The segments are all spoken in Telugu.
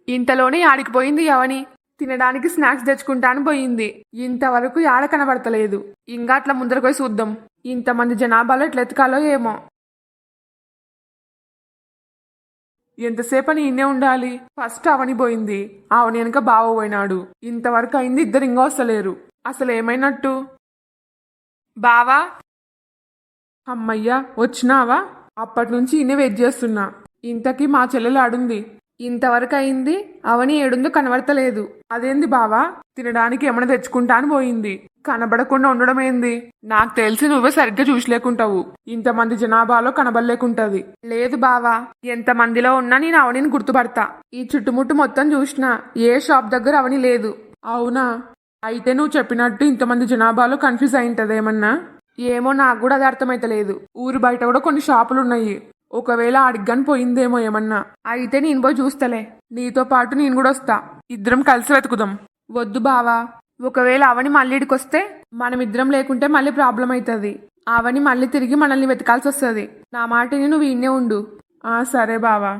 ఇంతలోనే ఆడికిపోయింది అవని. తినడానికి స్నాక్స్ తెచ్చుకుంటాను పోయింది. ఇంతవరకు ఆడ కనబడతలేదు. ఇంకా అట్లా ముందరకు పోయి చూద్దాం. ఇంతమంది జనాభాలో ఎట్లా ఎతకాలో ఏమో. ఎంతసేపని ఇన్నే ఉండాలి. ఫస్ట్ అవని పోయింది. అవని వెనక బావ పోయినాడు. ఇంతవరకు అయింది, ఇద్దరు ఇంకా వస్తలేరు. అసలు ఏమైనట్టు? బావా, అమ్మయ్యా వచ్చినావా? అప్పటి నుంచి ఇన్నే వెయిట్ చేస్తున్నా. ఇంతకీ మా చెల్లెలు ఆడుంది. ఇంతవరకు అయింది, అవని ఏడుందో కనబడతలేదు. అదేంది బావా? తినడానికి ఏమైనా తెచ్చుకుంటాను పోయింది. కనబడకుండా ఉండడం ఏంది? నాకు తెలిసి నువ్వే సరిగ్గా చూసలేకుంటావు. ఇంతమంది జనాభాలో కనబడలేకుంటది. లేదు బావా, ఎంతమందిలో ఉన్నా నేను అవనిని గుర్తుపడతా. ఈ చుట్టుముట్టు మొత్తం చూసినా ఏ షాప్ దగ్గర అవని లేదు. అవునా? అయితే నువ్వు చెప్పినట్టు ఇంతమంది జనాభాలో కన్ఫ్యూజ్ అయింటదేమన్నా? ఏమో, నాకు కూడా అది అర్థమైతలేదు. ఊరు బయట కూడా కొన్ని షాపులున్నాయి. ఒకవేళ ఆడిగ్గాని పోయిందేమో ఏమన్నా. అయితే నేను పోయి చూస్తలే. నీతో పాటు నేను కూడా వస్తా. ఇద్దరం కలిసి వెతుకుదాం. వద్దు బావా, ఒకవేళ అవని మళ్ళీ ఇడికొస్తే మనమిద్దరం లేకుంటే మళ్ళీ ప్రాబ్లం అవుతుంది. అవని మళ్ళీ తిరిగి మనల్ని వెతకాల్సి వస్తుంది. నా మాటని నువ్వు ఈయనే ఉండు. సరే బావా.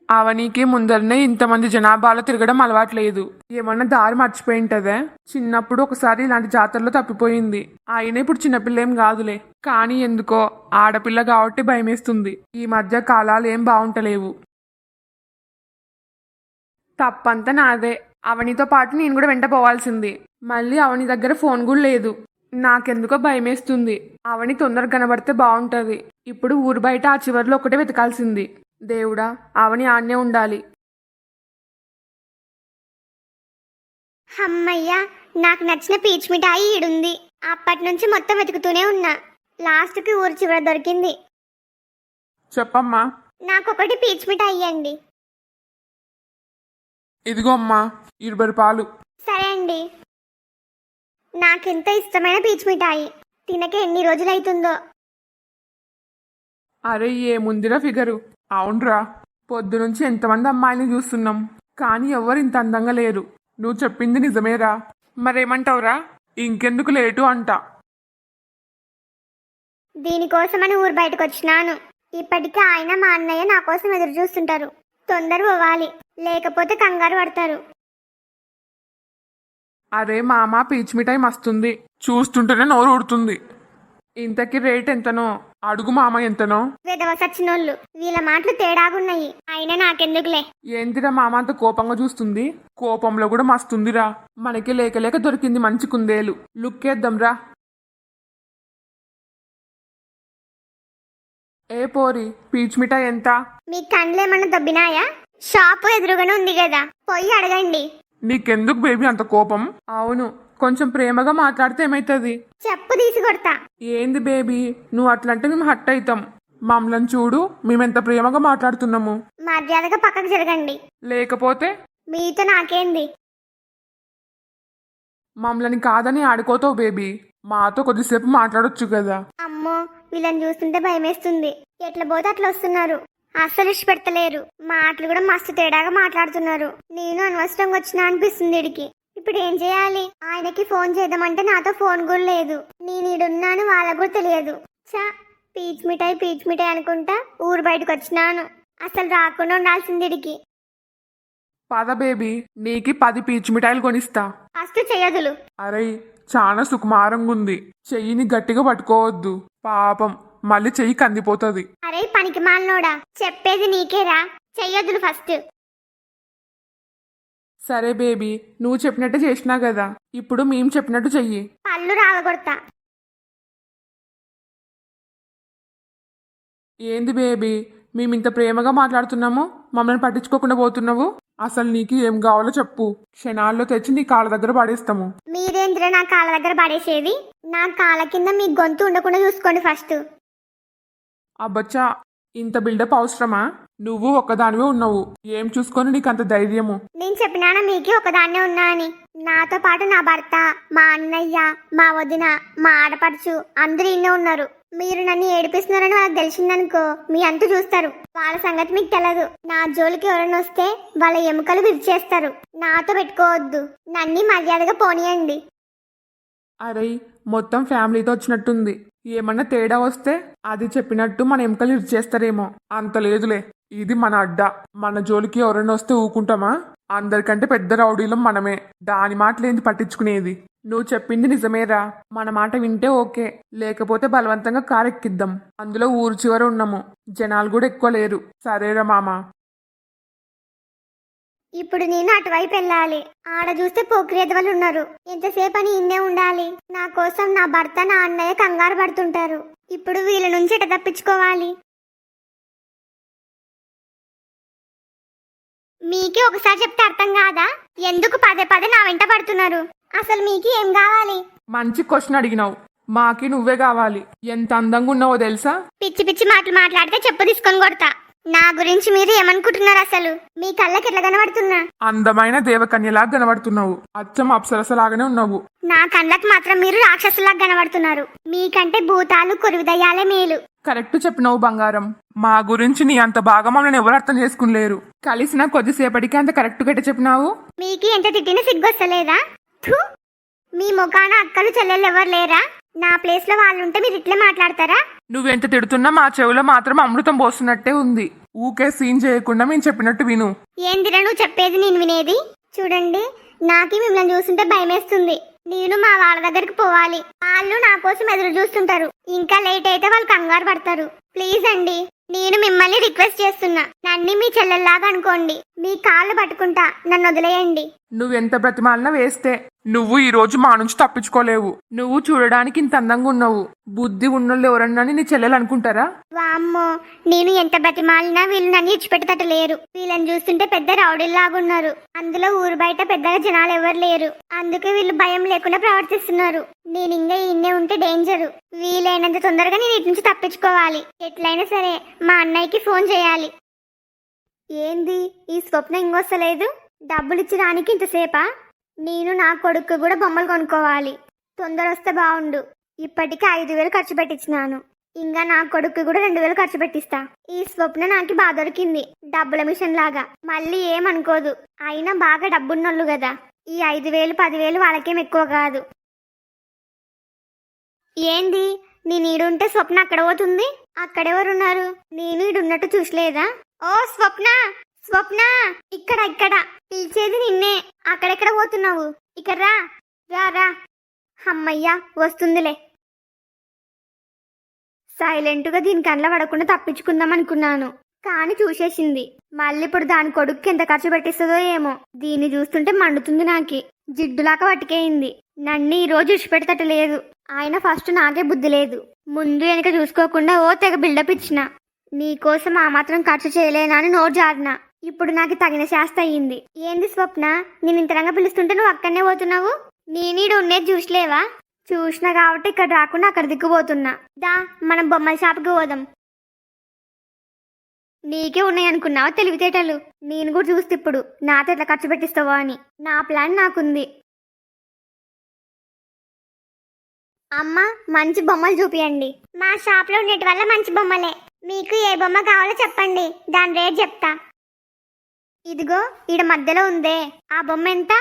అవనికి ముందరనే ఇంతమంది జనాభాలో తిరగడం అలవాట్లేదు. ఏమన్నా దారి మర్చిపోయింటదే. చిన్నప్పుడు ఒకసారి ఇలాంటి జాతరలో తప్పిపోయింది. ఆయన ఇప్పుడు చిన్నపిల్ల ఏం కాదులే. కానీ ఎందుకో ఆడపిల్ల కాబట్టి భయమేస్తుంది. ఈ మధ్య కాలాలు ఏం బాగుంటలేవు. తప్పంతా నాదే. అవనితో పాటు నేను కూడా వెంట పోవాల్సింది. మళ్ళీ అవని దగ్గర ఫోన్ కూడా లేదు. నాకెందుకో భయమేస్తుంది. అవని తొందరగా కనబడితే బాగుంటది. ఇప్పుడు ఊరు బయట ఆ చివరిలో ఒకటే వెతకాల్సింది. దేవుడా, అవని ఆడనే ఉండాలి. అమ్మయ్యా, నాకు నచ్చిన పీచ్ మిఠాయి ఈడుంది. అప్పటి నుంచి మొత్తం వెతుకుతూనే ఉన్నా. లాస్ట్కి ఊరు చివర దొరికింది. చెప్పమ్మా. నాకొకటి పీచ్ మిఠాయి ఇవ్వండి. ఇదిగో అమ్మా, 20 రూపాయలు. సరే అండి. నాకెంత ఇష్టమైన పీచ్ మిఠాయి. తినక ఎన్ని రోజులైతుందో. అరే ఏముందిరా ఫిగరు. అవునరా, పొద్దు నుంచి ఎంతమంది అమ్మాయిని చూస్తున్నాం, కానీ ఎవరు ఇంత అందంగా లేరు. నువ్వు చెప్పింది నిజమేరా. మరేమంటావురా? ఇంకెందుకు లేటు అంట. దీనికోసమని ఊరు బయటకు వచ్చినాను. ఇప్పటికీ ఆయన మా అన్నయ్య నా కోసం ఎదురు చూస్తుంటారు. తొందర పోవాలి, లేకపోతే కంగారు పడతారు. అరే మామ, పీచ్ మిఠాయి మస్తుంది. చూస్తుంటేనే నోరు ఊడుతుంది. ఇంతకీ రేట్ ఎంతనో అడుగు మామ. ఎంతనో? విధవ సచ్చినోళ్ళు, వీళ్ళ మాటలు తేడాగున్నాయి. అయినా నాకెందుకులే. ఏందిరా మామ అంత కోపంగా చూస్తుంది? కోపంలో కూడా మస్తుందిరా. మనకి లేక లేక దొరికింది మంచి కుందేలు. లుక్కేద్దాంరా. ఏ పోరి, పీచ్ మిఠాయి ఎంత? మీ కండ్లేమన్నా దొబ్బినాయా? షాపు ఎదురుగానే ఉంది కదా, పోయి అడగండి. నీకెందుకు బేబీ అంత కోపం? అవును, కొంచెం ప్రేమగా మాట్లాడితే ఏమైతుంది? చెప్పు తీసి కొడతా. ఏంది బేబీ, నువ్వు అట్లంటే మేము హట్ అవుతాం. మమ్మల్ని చూడు, మేమెంత ప్రేమగా మాట్లాడుతున్నాము. మర్యాదగా పక్కకు జరగండి. లేకపోతే మీతో నాకేంది? మమ్మల్ని కాదని ఆడుకోతావు బేబీ. మాతో కొద్దిసేపు మాట్లాడొచ్చు కదా. అమ్మో, వీళ్ళని చూస్తుంటే భయమేస్తుంది. ఎట్లా పోతే అట్లా వస్తున్నారు. అస్సలు ఇష్ట పెడతలేరు. మాటలు కూడా మస్తు తేడాగా మాట్లాడుతున్నారు. నేను అనవసరంగా వచ్చినా అనిపిస్తుంది ఇడికి. ఇప్పుడు ఏం చేయాలి? ఆయనకి ఫోన్ చేద్దామంటే నాతో ఫోన్ కూడా లేదు. నేను ఈడున్నాను వాళ్ళకు కూడా తెలియదు. పీచ్ మిఠాయి అనుకుంటా ఊరు బయటకు వచ్చినాను. అసలు రాకుండా ఉండాల్సింది ఇడికి. పద బేబీ, నీకి 10 పీచు మిఠాయిలు కొనిస్తా. ఫస్ట్ చెయ్యదులు. అరే, చాలా సుకుమారంగా ఉంది. చెయ్యిని గట్టిగా పట్టుకోవద్దు. పాపం, మళ్ళీ చెయ్యి కందిపోతుంది. అరే పనికి మాలినోడా, చెప్పేది నీకేరా. చెయ్యదులు ఫస్ట్. సరే బేబీ, నువ్వు చెప్పినట్టే చేసినా కదా, ఇప్పుడు మేము చెప్పినట్టు చెయ్యి. పళ్ళు రాలగొడతా. ఏంది బేబీ, మేమింత ప్రేమగా మాట్లాడుతున్నాము, మమ్మల్ని పట్టించుకోకుండా పోతున్నావు? అసలు నీకు ఏం కావాలో చెప్పు, క్షణాల్లో తెచ్చి నీ కాళ్ళ దగ్గర పడేస్తాము. మీరేంద్ర నా కాళ్ళ దగ్గర పడేసేది? నా కాళ్ళ కింద మీ గొంతు ఉండకుండా చూసుకోండి ఫస్ట్. అబ్బచ్చా, ఇంత బిల్డప్ అవసరమా? నువ్వు ఒక్కదానివే ఉన్నావు, ఏం చూసుకొని నీకంత ధైర్యము? నేను చెప్పినానా మీకి ఒకదాన్నే ఉన్నా అని? నాతో పాటు నా భర్త, మా అన్నయ్య, మా వదిన, మా ఆడపడుచు అందరూ ఇన్నే ఉన్నారు. మీరు నన్ను ఏడిపిస్తున్నారని వాళ్ళకి తెలిసిందనుకో, మీ అంతు చూస్తారు. వాళ్ళ సంగతి మీకు తెలదు. నా జోలికి ఎవరైనా వస్తే వాళ్ళ ఎముకలు విరిచేస్తారు. నాతో పెట్టుకోవద్దు. నన్ని మర్యాదగా పోనీయండి. అరే, మొత్తం ఫ్యామిలీతో వచ్చినట్టుంది. ఏమన్నా తేడా వస్తే అది చెప్పినట్టు మన ఎముకలు ఇచ్చేస్తారేమో. అంత లేదులే. ఇది మన అడ్డ. మన జోలికి ఎవరైనా వస్తే ఊకుంటామా? అందరికంటే పెద్ద రౌడీలం మనమే. దాని మాటలేంది పట్టించుకునేది? నువ్వు చెప్పింది నిజమేరా. మన మాట వింటే ఓకే, లేకపోతే బలవంతంగా కారెక్కిద్దాం. అందులో ఊరు చివర ఉన్నాము, జనాలు కూడా ఎక్కువ లేరు. సరేరా మామ. ఇప్పుడు నేను అటువైపు వెళ్ళాలి. ఆడ చూస్తే పోకిరేదవలు ఉన్నారు. ఎంతసేపు అని ఇన్నే ఉండాలి? నా కోసం నా భర్త నా అన్నయ్య కంగారు పడుతుంటారు. ఇప్పుడు వీళ్ళ నుంచి ఎట తప్పించుకోవాలి? మీకే ఒకసారి చెప్తే అర్థం కాదా? ఎందుకు పదే పదే నా వెంట పడుతున్నారు? అసలు మీకు ఏం కావాలి? మంచి క్వశ్చన్ అడిగినావు. మాకి నువ్వే కావాలి. ఎంత అందంగా ఉన్నావో తెలుసా? పిచ్చి పిచ్చి మాటలు మాట్లాడితే చెప్పు తీసుకొని కొడతా. నా గురించి మీరు ఏమనుకుంటున్నారు? అసలు మీ కళ్ళకి ఎట్లా కనబడుతున్నా? అందమైన దేవకన్యలాగా కనబడుతున్నావు. అచ్చం అప్సరసలాగానే ఉన్నావు. నా కళ్ళకి మాత్రం మీరు రాక్షసులాగా కనబడుతున్నారు. మీకంటే భూతాలు కొరువుదయ్యాలే మేలు. కరెక్ట్ చెప్పినావు బంగారం. మా గురించి నీ అంత బాగా మమ్మల్ని ఎవరు అర్థం చేసుకునిలేరు. కలిసిన కొద్దిసేపటికి అంత కరెక్ట్ గా చెప్పినావు. మీకు ఎంత తిట్టినా సిగ్గొస్తలేదా? థు! మీ ముఖాన అక్కలు చెల్లెళ్ళు ఎవరు లేరా? నా ప్లేస్ లో వాళ్ళుంటే మీరు ఇట్లే మాట్లాడతారా? నువ్వెంత తిడుతున్నా మా చెవిలో మాత్రం అమృతం పోస్తున్నట్టే ఉంది. ఊకే సీన్ చేయకుండా మేము చెప్పినట్టు విను. ఏందిరా నువ్వు చెప్పేది నేను వినేది? చూడండి, నాకి మిమ్మల్ని చూస్తుంటే భయమేస్తుంది. నేను మా వాళ్ళ దగ్గరికి పోవాలి. వాళ్ళు నా కోసం ఎదురు చూస్తుంటారు. ఇంకా లేట్ అయితే వాళ్ళు కంగారు పడతారు. ప్లీజ్ అండి, నేను మిమ్మల్ని రిక్వెస్ట్ చేస్తున్నా. నన్ను మీ చెల్లెల్లాగా అనుకోండి. మీ కాళ్ళు పట్టుకుంటా, నన్ను వదిలేయండి. నువ్వెంత బ్రతిమాలినా వేస్తే. నువ్వు ఈ రోజు మా నుంచి తప్పించుకోలేవు. నువ్వు చూడడానికి ఇంత అందంగా ఉన్నావు. బుద్ధి ఉన్నోళ్ళు ఎవరన్నా నీ చెల్లెలు అనుకుంటారా? వామ్మో, నేను ఎంత బతిమాలినా వీళ్ళు నన్ను ఇచ్చిపెట్టేటట్టు లేరు. వీళ్ళని చూస్తుంటే పెద్ద రౌడీల్లాగా ఉన్నారు. అందులో ఊరు బయట పెద్దగా జనాలు ఎవరు లేరు. అందుకే వీళ్ళు భయం లేకుండా ప్రవర్తిస్తున్నారు. నేను ఇంకా ఇన్నే ఉంటే డేంజరు. వీలైనంత తొందరగా నేను ఇటు నుంచి తప్పించుకోవాలి. ఎట్లయినా సరే మా అన్నయ్యకి ఫోన్ చేయాలి. ఏంది ఈ స్వప్న ఇంకొస్తలేదు? డబ్బులు ఇచ్చి రానికి ఇంతసేపా? నేను నా కొడుకు కూడా బొమ్మలు కొనుక్కోవాలి. తొందర వస్తే బాగుండు. ఇప్పటికి 5,000 ఖర్చు పెట్టించినాను. ఇంకా నా కొడుకు కూడా 2,000 ఖర్చు పెట్టిస్తా. ఈ స్వప్న నాకు బాగా దొరికింది, డబ్బుల మిషన్ లాగా. మళ్ళీ ఏమనుకోదు. అయినా బాగా డబ్బున్నోళ్ళు కదా. ఈ 5,000 10,000 వాళ్ళకేం ఎక్కువ కాదు. ఏంది నేను ఈడుంటే స్వప్న అక్కడ పోతుంది? అక్కడెవరున్నారు? నేను ఈడున్నట్టు చూసలేదా? ఓ స్వప్న, స్వప్న, ఇక్కడ ఇక్కడ పిలిచేది నిన్నే. అక్కడెక్కడ పోతున్నావు? ఇక్కడ రా, రా రా. అమ్మయ్యా వస్తుందిలే. సైలెంట్గా దీని కళ్ళ పడకుండా తప్పించుకుందాం అనుకున్నాను, కానీ చూసేసింది. మళ్ళీ ఇప్పుడు దాని కొడుక్కి ఎంత ఖర్చు పెట్టిస్తుందో ఏమో. దీన్ని చూస్తుంటే మండుతుంది నాకి. జిడ్డులాగా పట్టుకేయింది. నన్ను ఈ రోజు ఇచ్చిపెడతట లేదు. ఆయన ఫస్ట్ నాకే బుద్ధి లేదు. ముందు వెనక చూసుకోకుండా ఓ తెగ బిల్డప్ ఇచ్చిన. నీకోసం ఆ మాత్రం ఖర్చు చేయలేనా అని నోరు జారినా. ఇప్పుడు నాకు తగిన శాస్త అయ్యింది. ఏంది స్వప్న, నేను ఇంతరంగా పిలుస్తుంటే నువ్వు అక్కడనే పోతున్నావు? నేనీడు ఉండేది చూసలేవా? చూసినా కాబట్టి ఇక్కడ రాకుండా అక్కడ దిక్కుపోతున్నా. దా మనం బొమ్మల షాప్కి పోదాం. నీకే ఉన్నాయనుకున్నావా తెలివితేటలు? నేను కూడా చూస్తే ఇప్పుడు నాతో ఎట్లా ఖర్చు పెట్టిస్తావో అని. నా ప్లాన్ నాకుంది. అమ్మ, మంచి బొమ్మలు చూపియండి. మా షాప్ లో ఉండేటి వల్ల మంచి బొమ్మలే. మీకు ఏ బొమ్మ కావాలో చెప్పండి, దాని రేట్ చెప్తా. ఇదిగో ఈడ మధ్యలో ఉందే ఆ బొమ్మ ఎంత?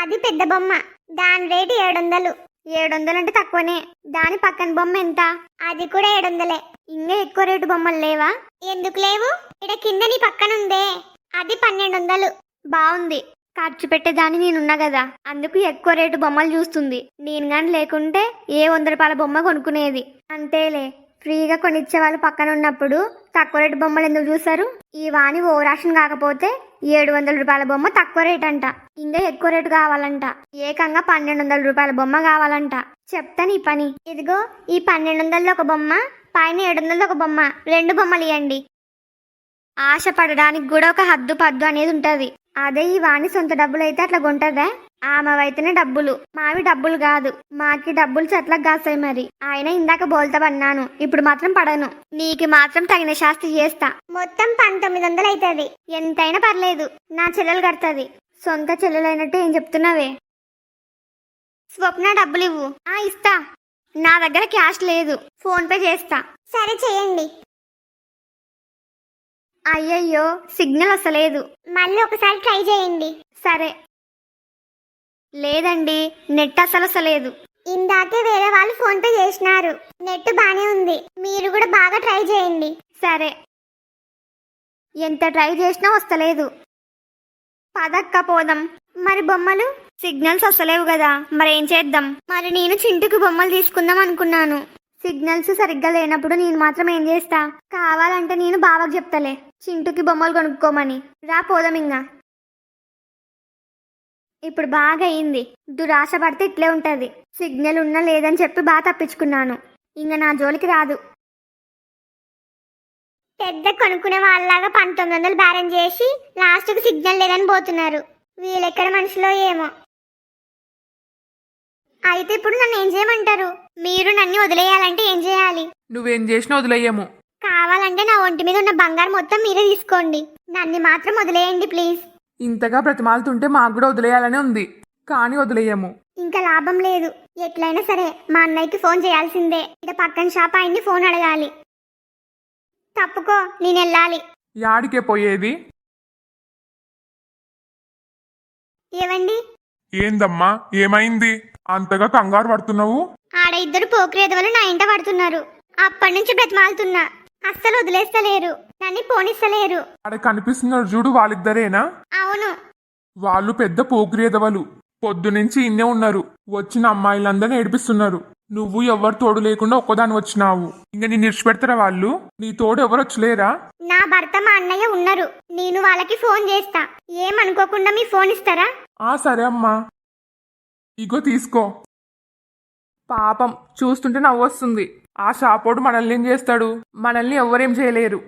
అది పెద్ద బొమ్మ, దాని రేటు 700. 700 అంటే తక్కువనే. దాని పక్కన బొమ్మ ఎంత? అది కూడా 700. ఇంకా ఎక్కువ రేటు బొమ్మలు లేవా? ఎందుకు లేవు? ఇక్కడ కింద నీ పక్కన ఉందే అది 1200. బాగుంది. ఖర్చు పెట్టేదాన్ని నేనున్నా కదా, అందుకు ఎక్కువ రేటు బొమ్మలు చూస్తుంది. నేను కానీ లేకుంటే ఏ 100 రూపాయల బొమ్మ కొనుక్కునేది. అంతేలే, ఫ్రీగా కొనిచ్చే వాళ్ళు పక్కన ఉన్నప్పుడు తక్కువ రేటు బొమ్మలు ఎందుకు చూస్తారు? ఈ వాణి ఓవరాక్షన్ కాకపోతే 700 రూపాయల బొమ్మ తక్కువ రేట్ అంట. ఇంకా ఎక్కువ రేటు కావాలంట. ఏకంగా 1200 రూపాయల బొమ్మ కావాలంట. చెప్తా నీ పని. ఇదిగో ఈ 1200లో ఒక బొమ్మ, పైన 700లో ఒక బొమ్మ, 2 బొమ్మలు ఇవ్వండి. ఆశ పడడానికి కూడా ఒక హద్దు పద్దు అనేది ఉంటది. అదే ఈ వాణి సొంత డబ్బులు అయితే అట్లా కొంటదా? ఆమెవైతేనే డబ్బులు, మావి డబ్బులు కాదు. మాకి డబ్బులు చెట్లకు కాస్తాయి మరి. ఆయన ఇందాక బోల్తా పడినాను, ఇప్పుడు మాత్రం పడను. నీకు మాత్రం తగిన శాస్తి చేస్తా. మొత్తం 1900 అవుతుంది. ఎంతైనా పర్లేదు, నా చెల్లెలు కడుతుంది. సొంత చెల్లెలైనట్టు ఏం చెప్తున్నావే? స్వప్న డబ్బులు ఇవ్వు. ఇస్తా. నా దగ్గర క్యాష్ లేదు, ఫోన్ పే చేస్తా. సరే చేయండి. అయ్యయ్యో, సిగ్నల్ వస్తలేదు. మళ్ళీ ఒకసారి ట్రై చేయండి. సరే. లేదండి, నెట్ అసలు వస్తలేదు. ఇందాకే వేరే వాళ్ళు ఫోన్ పే చేసినారు, నెట్ బానే ఉంది. మీరు కూడా బాగా ట్రై చేయండి. సరే. ఎంత ట్రై చేసినా వస్తలేదు. పదక్క పోదాం. మరి బొమ్మలు సిగ్నల్స్ వస్తలేవు కదా, మరేం చేద్దాం? మరి నేను చింటుకి బొమ్మలు తీసుకుందాం అనుకున్నాను. సిగ్నల్స్ సరిగ్గా లేనప్పుడు నేను మాత్రం ఏం చేస్తా? కావాలంటే నేను బావకు చెప్తలే చింటుకి బొమ్మలు కొనుక్కోమని. రా పోదాం ఇంకా. ఇప్పుడు బాగా అయింది. దురాశ పడితే ఇట్లే ఉంటది. సిగ్నల్ ఉన్నా లేదని చెప్పి బాగా తప్పించుకున్నాను. ఇంకా నా జోలికి రాదు. పెద్ద కొనుక్కునే వాళ్ళలాగా 1900 బ్యారెన్ చేసి లాస్ట్కి సిగ్నల్ లేదని పోతున్నారు. వీళ్ళెక్కడ మనుషులో ఏమో. అయితే ఇప్పుడు నన్ను ఏం చేయమంటారు? మీరు నన్ను వదిలేయాలంటే ఏం చేయాలి? నువ్వేం చేసినా వదిలేయము. కావాలంటే నా ఒంటి మీద ఉన్న బంగారం మొత్తం మీరే తీసుకోండి. నన్ను మాత్రం వదిలేయండి ప్లీజ్. ఇంతగా బ్రతిమాలుతుంటే మాకు కూడా వదిలేయాలనే ఉంది, కానీ వదిలేయము. ఇంకా లాభం లేదు. ఎట్లయినా సరే మా అన్నయ్యకి ఫోన్ చేయాల్సిందే. ఇక్కడ పక్కన షాప్ ఆయన్ని ఫోన్ అడగాలి. తప్పుకో, నేను వెళ్ళాలి. యాడికే పోయేది? ఏవండి? ఏందమ్మా, ఏమైంది? అంతగా కంగారు పడుతున్నావు? ఆడ ఇద్దరు పోకిరేదవలు నా ఇంట పడుతున్నారు. అప్పటి నుంచి బ్రతిమాలుతున్నా, అస్సలు వదిలేస్తలేరు. నన్ను పోనిస్తలేరు. అక్కడ కనిపిస్తున్నారు చూడు, వాళ్ళిద్దరేనా? అవును. వాళ్ళు పెద్ద పోకిరేదవలు. పొద్దునుంచి ఇన్నే ఉన్నారు. వచ్చిన అమ్మాయిలందరినీ ఏడిపిస్తున్నారు. నువ్వు ఎవరు తోడు లేకుండా ఒక్కదాని వచ్చినావు. ఇంక నేను ఇడిచిపెడతారా వాళ్ళు? నీ తోడు ఎవరు వచ్చలేరా? నా భర్త మా అన్నయ్య ఉన్నారు. నేను వాళ్ళకి ఫోన్ చేస్తా. ఏమనుకోకుండా మీ ఫోన్ ఇస్తారా? సరే అమ్మా, ఇగో తీసుకో. పాపం చూస్తుంటే నవ్వొస్తుంది. ఆ షాపోడు మనల్ని ఏం చేస్తాడు? మనల్ని ఎవ్వరేం చేయలేరు.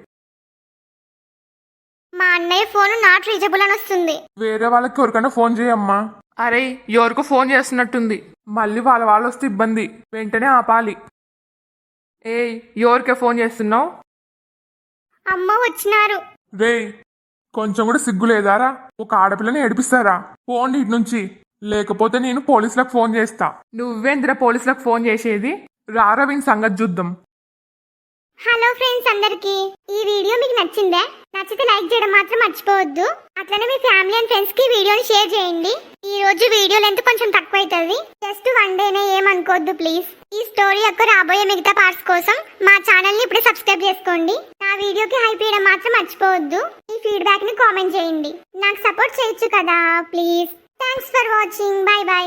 మా అన్నయ్య ఫోన్ నాట్ రీచబుల్ అని వస్తుంది. వేరే వాళ్ళకి ఎవరికైనా ఫోన్ చేయమ్మా. అరే, ఎవరికో ఫోన్ చేస్తున్నట్టుంది. మళ్ళీ వాళ్ళు వస్తే ఇబ్బంది. వెంటనే ఆపాలి. ఏయ్, ఎవరికే ఫోన్ చేస్తున్నావు? అమ్మ వచ్చినారు. రేయ్, కొంచెం కూడా సిగ్గు లేదారా? ఒక ఆడపిల్లని ఏడిపిస్తారా? పోండి ఇటు నుంచి, లేకపోతే నేను పోలీసులకు ఫోన్ చేస్తా. నువ్వేంద్ర పోలీసులకు ఫోన్ చేసేది? రారా వీని సంగతి చూద్దాం. హలో ఫ్రెండ్స్ అందరికి, ఈ వీడియో మీకు నచ్చిందే? నచ్చితే లైక్ చేయడం మాత్రం మర్చిపోవద్దు. అట్లనే మీ ఫ్యామిలీ అండ్ ఫ్రెండ్స్ కి వీడియోని షేర్ చేయండి. ఈ రోజు వీడియో లెంత్ కొంచెం తక్కువ అవుతుంది. జస్ట్ 1 డేనే, ఏమనుకోవద్దు ప్లీజ్. ఈ స్టోరీ యొక్క రాబోయే మిగతా పార్ట్స్ కోసం మా ఛానల్ ని ఇప్పుడే సబ్స్క్రైబ్ చేసుకోండి. నా వీడియోకి హైప్ చేయడం మాత్రం మర్చిపోవద్దు. ఈ ఫీడ్బ్యాక్ ని కామెంట్ చేయండి. నాకు సపోర్ట్ చేయొచ్చు కదా please. Thanks for watching. By by.